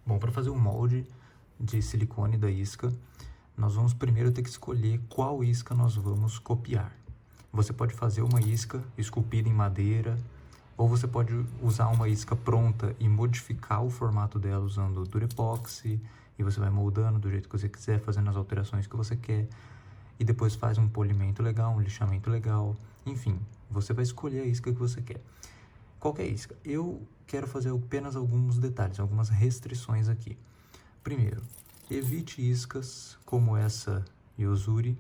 Bom, para fazer o molde de silicone da isca, nós vamos primeiro ter que escolher qual isca nós vamos copiar. Você pode fazer uma isca esculpida em madeira, ou você pode usar uma isca pronta e modificar o formato dela usando Durepoxi, e você vai moldando do jeito que você quiser, fazendo as alterações que você quer, e depois faz um polimento legal, um lixamento legal, enfim, você vai escolher a isca que você quer. Qualquer isca. Eu quero fazer apenas alguns detalhes, algumas restrições aqui. Primeiro, evite iscas como essa Yozuri,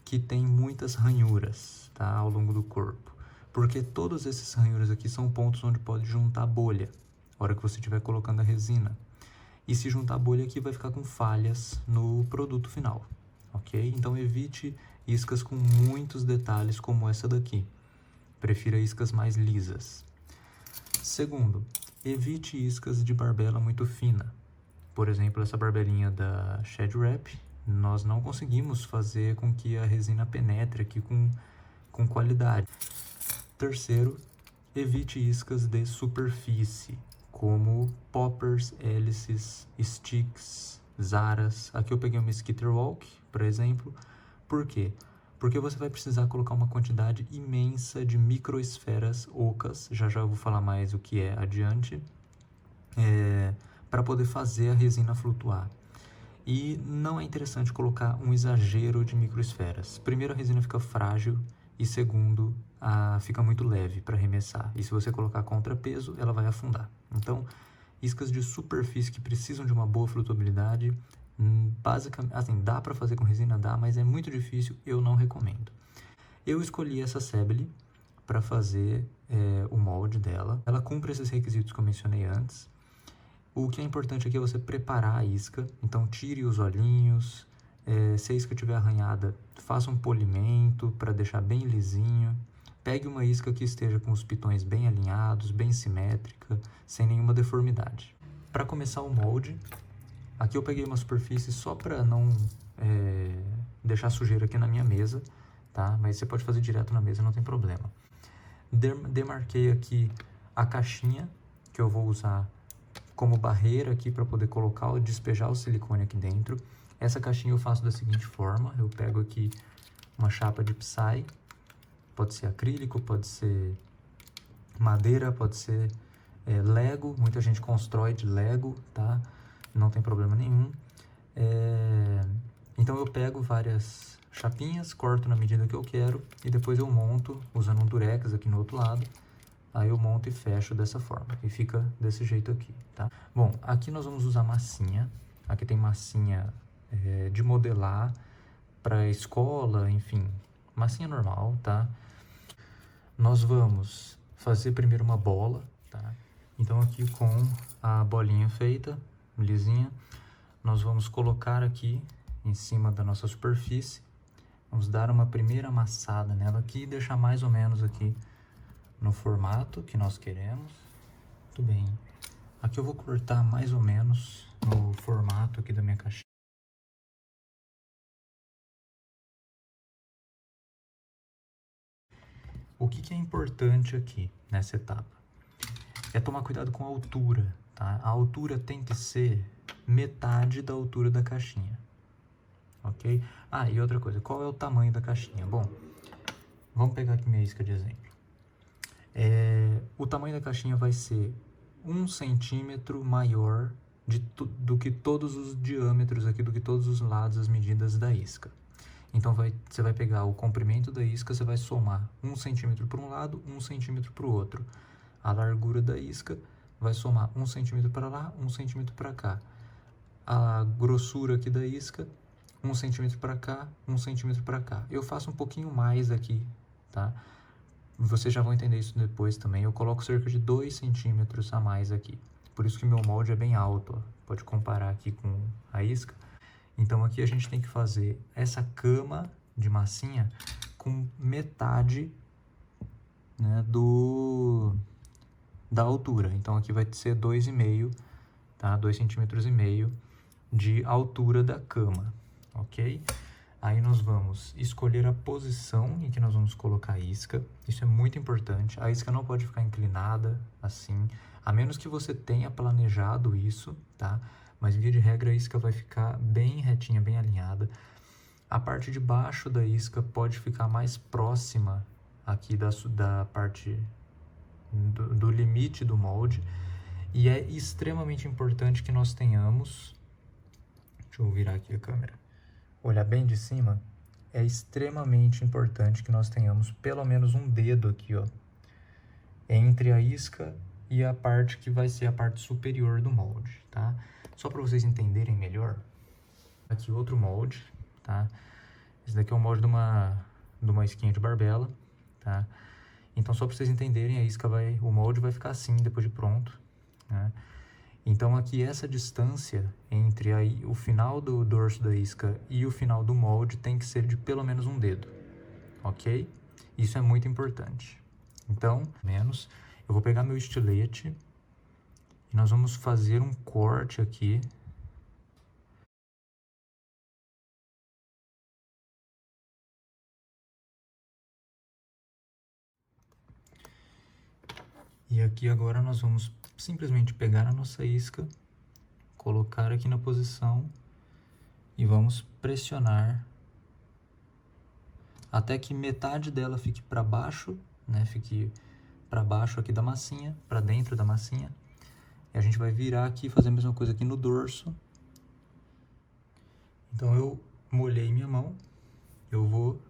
que tem muitas ranhuras, tá, ao longo do corpo. Porque todos esses ranhuras aqui são pontos onde pode juntar bolha, na hora que você estiver colocando a resina. E se juntar bolha aqui, vai ficar com falhas no produto final, ok? Então evite iscas com muitos detalhes como essa daqui. Prefira iscas mais lisas. Segundo, evite iscas de barbela muito fina. Por exemplo, essa barbelinha da Shed Wrap, nós não conseguimos fazer com que a resina penetre aqui com qualidade. Terceiro, evite iscas de superfície, como poppers, hélices, sticks, zaras. Aqui eu peguei uma Skitter Walk, por exemplo. Por quê? Porque você vai precisar colocar uma quantidade imensa de microesferas ocas, já eu vou falar mais o que é adiante, para poder fazer a resina flutuar. E não é interessante colocar um exagero de microesferas. Primeiro, a resina fica frágil e segundo, fica muito leve para arremessar. E se você colocar contrapeso, ela vai afundar. Então, iscas de superfície que precisam de uma boa flutuabilidade, basicamente, assim, dá para fazer com resina, dá, mas é muito difícil, eu não recomendo. Eu escolhi essa Sebele para fazer o molde dela. Ela cumpre esses requisitos que eu mencionei antes. O que é importante aqui é você preparar a isca, então tire os olhinhos, se a isca estiver arranhada, faça um polimento para deixar bem lisinho. Pegue uma isca que esteja com os pitões bem alinhados, bem simétrica, sem nenhuma deformidade. Para começar o molde, aqui eu peguei uma superfície só para não deixar sujeira aqui na minha mesa, tá? Mas você pode fazer direto na mesa, não tem problema. Demarquei aqui a caixinha que eu vou usar como barreira aqui para poder colocar ou despejar o silicone aqui dentro. Essa caixinha eu faço da seguinte forma, eu pego aqui uma chapa de Psy, pode ser acrílico, pode ser madeira, pode ser Lego, muita gente constrói de Lego, tá? Não tem problema nenhum. Então eu pego várias chapinhas, corto na medida que eu quero e depois eu monto usando um durex aqui no outro lado. Aí eu monto e fecho dessa forma e fica desse jeito aqui, tá? Bom, aqui nós vamos usar massinha. Aqui tem massinha de modelar para escola, enfim, massinha normal, tá? Nós vamos fazer primeiro uma bola, tá? Então aqui com a bolinha feita, lisinha, nós vamos colocar aqui em cima da nossa superfície. Vamos dar uma primeira amassada nela aqui e deixar mais ou menos aqui no formato que nós queremos. Muito bem. Aqui eu vou cortar mais ou menos no formato aqui da minha caixinha. O que é importante aqui nessa etapa? É tomar cuidado com a altura, tá? A altura tem que ser metade da altura da caixinha, ok? E outra coisa, qual é o tamanho da caixinha? Bom, vamos pegar aqui minha isca de exemplo. O tamanho da caixinha vai ser 1 centímetro maior do que todos os diâmetros aqui, do que todos os lados, as medidas da isca. Então você vai pegar o comprimento da isca, você vai somar 1 centímetro para um lado, 1 centímetro para o outro. A largura da isca vai somar 1 centímetro para lá, 1 centímetro para cá. A grossura aqui da isca, 1 centímetro para cá, 1 centímetro para cá. Eu faço um pouquinho mais aqui, tá? Vocês já vão entender isso depois também. Eu coloco cerca de 2 centímetros a mais aqui. Por isso que meu molde é bem alto, ó. Pode comparar aqui com a isca. Então aqui a gente tem que fazer essa cama de massinha com metade, né, da altura. Então aqui vai ser 2,5, tá? 2,5 centímetros de altura da cama, ok? Aí nós vamos escolher a posição em que nós vamos colocar a isca. Isso é muito importante. A isca não pode ficar inclinada assim, a menos que você tenha planejado isso, tá? Mas via de regra a isca vai ficar bem retinha, bem alinhada. A parte de baixo da isca pode ficar mais próxima aqui da parte do limite do molde. E é extremamente importante que nós tenhamos... Deixa eu virar aqui a câmera. Olhar bem de cima. É extremamente importante que nós tenhamos pelo menos um dedo aqui, ó, entre a isca e a parte que vai ser a parte superior do molde, tá? Só para vocês entenderem melhor, aqui outro molde, tá? Esse daqui é um molde de uma isquinha de barbela, tá? Então, só para vocês entenderem, o molde vai ficar assim depois de pronto, né? Então, aqui essa distância entre o final do dorso da isca e o final do molde tem que ser de pelo menos um dedo, ok? Isso é muito importante. Então, eu vou pegar meu estilete e nós vamos fazer um corte aqui. E aqui agora nós vamos simplesmente pegar a nossa isca, colocar aqui na posição e vamos pressionar até que metade dela fique para baixo, né? Fique para baixo aqui da massinha, para dentro da massinha. E a gente vai virar aqui e fazer a mesma coisa aqui no dorso. Então eu molhei minha mão, eu vou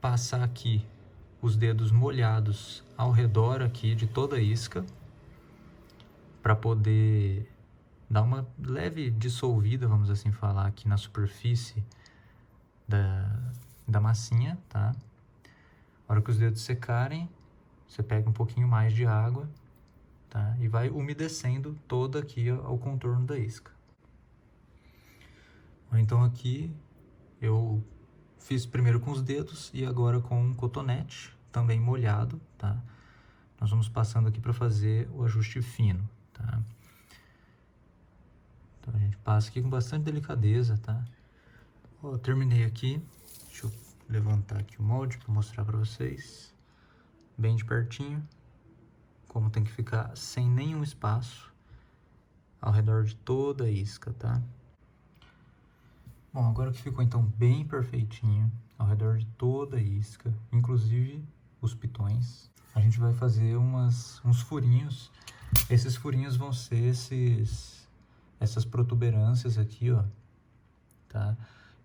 passar aqui os dedos molhados ao redor aqui de toda a isca, para poder dar uma leve dissolvida, vamos assim falar, aqui na superfície da massinha, tá? Na hora que os dedos secarem, você pega um pouquinho mais de água, tá? E vai umedecendo toda aqui ao contorno da isca. Então aqui eu fiz primeiro com os dedos e agora com um cotonete, também molhado, tá? Nós vamos passando aqui para fazer o ajuste fino, tá? Então a gente passa aqui com bastante delicadeza, tá? Ó, terminei aqui. Deixa eu levantar aqui o molde para mostrar para vocês. Bem de pertinho. Como tem que ficar sem nenhum espaço ao redor de toda a isca, tá? Bom, agora que ficou então bem perfeitinho ao redor de toda a isca, inclusive os pitões, a gente vai fazer uns furinhos. Esses furinhos vão ser essas protuberâncias aqui, ó, tá?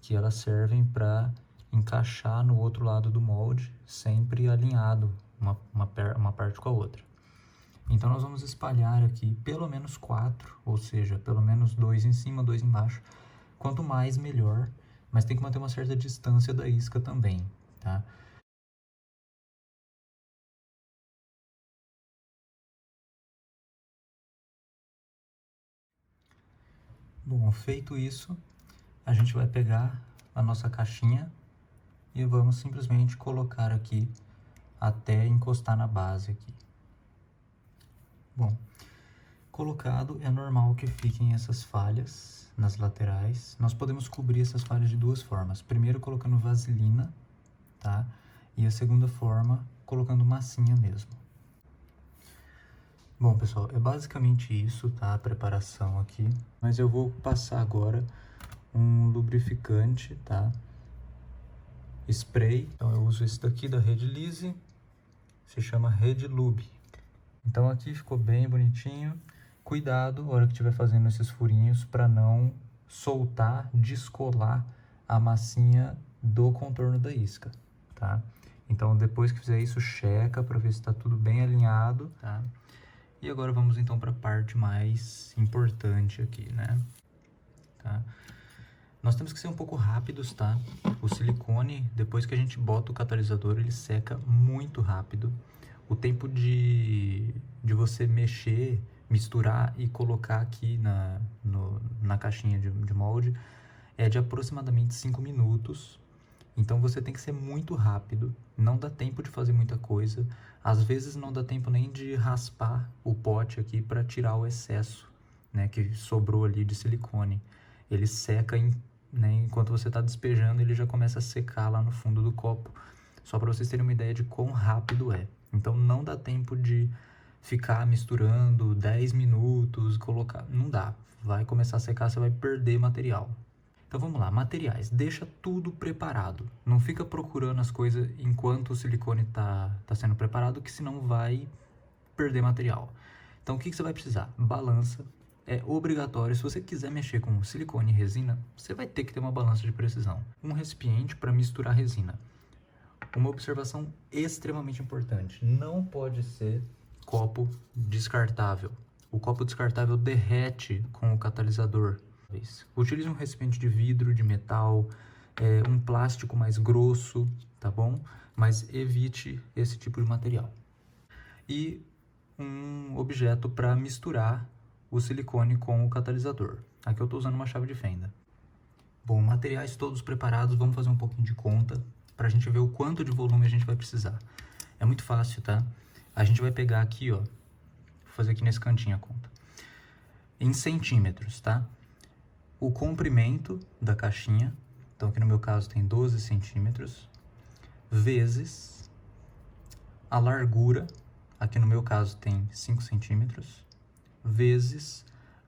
Que elas servem para encaixar no outro lado do molde, sempre alinhado uma parte com a outra. Então nós vamos espalhar aqui pelo menos 4, ou seja, pelo menos 2 em cima, 2 embaixo. Quanto mais, melhor, mas tem que manter uma certa distância da isca também, tá? Bom, feito isso, a gente vai pegar a nossa caixinha e vamos simplesmente colocar aqui até encostar na base aqui. Bom, colocado, é normal que fiquem essas falhas nas laterais. Nós podemos cobrir essas falhas de duas formas. Primeiro, colocando vaselina, tá? E a segunda forma, colocando massinha mesmo. Bom, pessoal, é basicamente isso, tá? A preparação aqui. Mas eu vou passar agora um lubrificante, tá? Spray. Então eu uso esse daqui da Redilize. Se chama Redilube. Então aqui ficou bem bonitinho. Cuidado na hora que estiver fazendo esses furinhos para não soltar, descolar a massinha do contorno da isca, tá? Então depois que fizer isso, checa para ver se está tudo bem alinhado, tá? E agora vamos então para a parte mais importante aqui, né? Tá? Nós temos que ser um pouco rápidos, tá? O silicone, depois que a gente bota o catalisador, ele seca muito rápido. O tempo de você mexer, misturar e colocar aqui na caixinha de molde é de aproximadamente 5 minutos. Então você tem que ser muito rápido, não dá tempo de fazer muita coisa. Às vezes não dá tempo nem de raspar o pote aqui para tirar o excesso, né, que sobrou ali de silicone. Ele seca em né? Enquanto você está despejando, ele já começa a secar lá no fundo do copo. Só para vocês terem uma ideia de quão rápido é. Então não dá tempo de ficar misturando 10 minutos, colocar... Não dá. Vai começar a secar, você vai perder material. Então vamos lá, materiais. Deixa tudo preparado. Não fica procurando as coisas enquanto o silicone tá sendo preparado, que senão vai perder material. Então o que você vai precisar? Balança. É obrigatório. Se você quiser mexer com silicone e resina, você vai ter que ter uma balança de precisão. Um recipiente para misturar resina. Uma observação extremamente importante. Não pode ser copo descartável. O copo descartável derrete com o catalisador. Utilize um recipiente de vidro, de metal, um plástico mais grosso, tá bom? Mas evite esse tipo de material. E um objeto para misturar o silicone com o catalisador. Aqui eu estou usando uma chave de fenda. Bom, materiais todos preparados, vamos fazer um pouquinho de conta para a gente ver o quanto de volume a gente vai precisar. É muito fácil, tá? A gente vai pegar aqui, ó, vou fazer aqui nesse cantinho a conta, em centímetros, tá? O comprimento da caixinha, então aqui no meu caso tem 12 centímetros, vezes a largura, aqui no meu caso tem 5 centímetros, vezes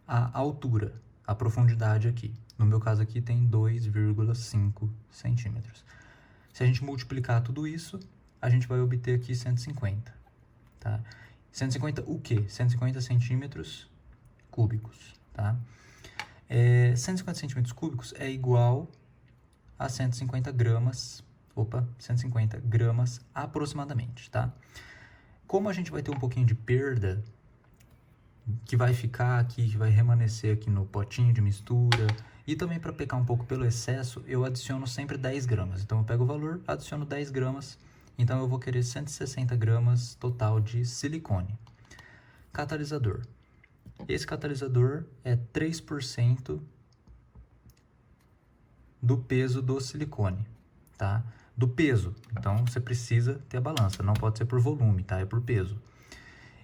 a altura, a profundidade aqui. No meu caso aqui tem 2,5 centímetros. Se a gente multiplicar tudo isso, a gente vai obter aqui 150, tá? 150 o quê? 150 centímetros cúbicos, tá? 150 centímetros cúbicos é igual a 150 gramas, 150 gramas aproximadamente, tá? Como a gente vai ter um pouquinho de perda, que vai ficar aqui, que vai remanescer aqui no potinho de mistura, e também para pecar um pouco pelo excesso, eu adiciono sempre 10 gramas. Então eu pego o valor, adiciono 10 gramas, então eu vou querer 160 gramas total de silicone. Catalisador. Esse catalisador é 3% do peso do silicone, tá? Do peso. Então, você precisa ter a balança. Não pode ser por volume, tá? É por peso.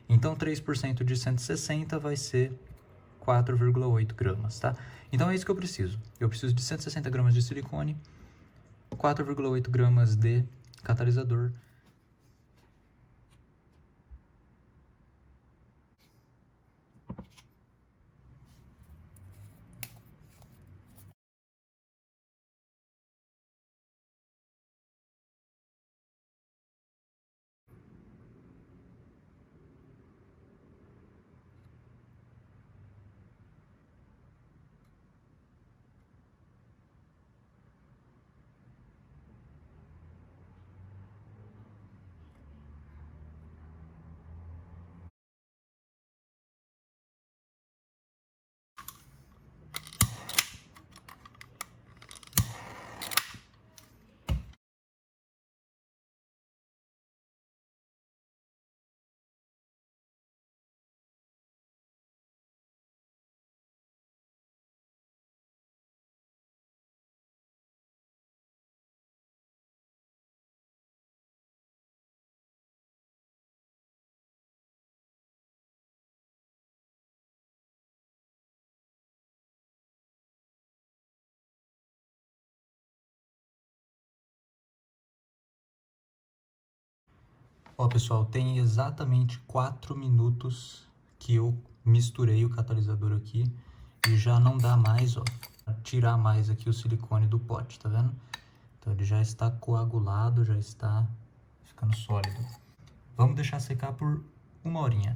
Então, 3% de 160 vai ser 4,8 gramas, tá? Então, é isso que eu preciso. Eu preciso de 160 gramas de silicone, 4,8 gramas de catalisador. Ó, pessoal, tem exatamente 4 minutos que eu misturei o catalisador aqui e já não dá mais, ó, pra tirar mais aqui o silicone do pote, tá vendo? Então ele já está coagulado, já está ficando sólido. Vamos deixar secar por 1 horinha.